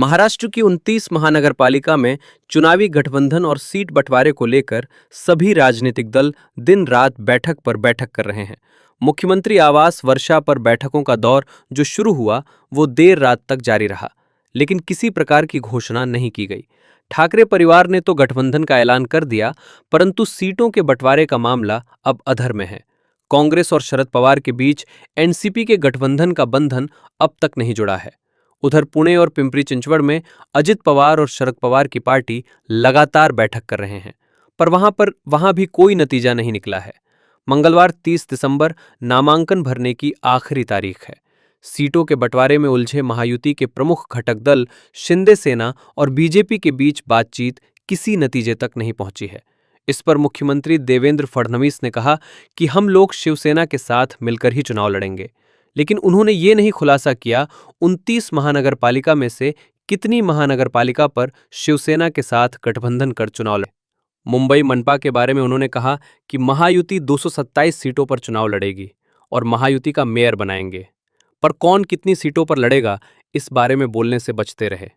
महाराष्ट्र की 29 महानगरपालिका में चुनावी गठबंधन और सीट बंटवारे को लेकर सभी राजनीतिक दल दिन रात बैठक पर बैठक कर रहे हैं। मुख्यमंत्री आवास वर्षा पर बैठकों का दौर जो शुरू हुआ वो देर रात तक जारी रहा, लेकिन किसी प्रकार की घोषणा नहीं की गई। ठाकरे परिवार ने तो गठबंधन का ऐलान कर दिया, परंतु सीटों के बंटवारे का मामला अब अधर में है। कांग्रेस और शरद पवार के बीच एनसीपी के गठबंधन का बंधन अब तक नहीं जुड़ा है। उधर पुणे और पिंपरी चिंचवड़ में अजित पवार और शरद पवार की पार्टी लगातार बैठक कर रहे हैं, पर वहां भी कोई नतीजा नहीं निकला है। मंगलवार 30 दिसंबर नामांकन भरने की आखिरी तारीख है। सीटों के बंटवारे में उलझे महायुति के प्रमुख घटक दल शिंदे सेना और बीजेपी के बीच बातचीत किसी नतीजे तक नहीं पहुंची है। इस पर मुख्यमंत्री देवेंद्र फडणवीस ने कहा कि हम लोग शिवसेना के साथ मिलकर ही चुनाव लड़ेंगे, लेकिन उन्होंने ये नहीं खुलासा किया 29 महानगरपालिका में से कितनी महानगरपालिका पर शिवसेना के साथ गठबंधन कर चुनाव लड़े। मुंबई मनपा के बारे में उन्होंने कहा कि महायुति 227 सीटों पर चुनाव लड़ेगी और महायुति का मेयर बनाएंगे, पर कौन कितनी सीटों पर लड़ेगा इस बारे में बोलने से बचते रहे।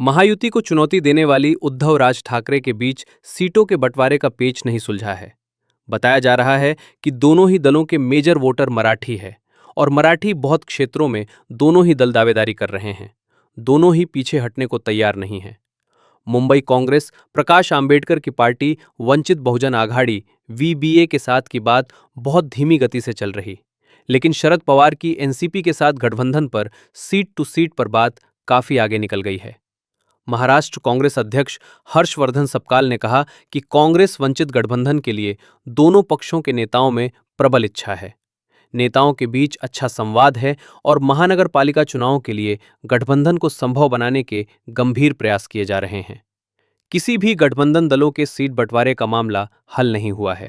महायुति को चुनौती देने वाली उद्धव राज ठाकरे के बीच सीटों के बंटवारे का पेच नहीं सुलझा है। बताया जा रहा है कि दोनों ही दलों के मेजर वोटर मराठी है और मराठी बहुत क्षेत्रों में दोनों ही दल दावेदारी कर रहे हैं। दोनों ही पीछे हटने को तैयार नहीं है। मुंबई कांग्रेस प्रकाश आंबेडकर की पार्टी वंचित बहुजन आघाड़ी वीबीए के साथ की बात बहुत धीमी गति से चल रही, लेकिन शरद पवार की एनसीपी के साथ गठबंधन पर सीट टू सीट पर बात काफी आगे निकल गई है। महाराष्ट्र कांग्रेस अध्यक्ष हर्षवर्धन सपकाल ने कहा कि कांग्रेस वंचित गठबंधन के लिए दोनों पक्षों के नेताओं में प्रबल इच्छा है। नेताओं के बीच अच्छा संवाद है और महानगर पालिका चुनावों के लिए गठबंधन को संभव बनाने के गंभीर प्रयास किए जा रहे हैं। किसी भी गठबंधन दलों के सीट बंटवारे का मामला हल नहीं हुआ है।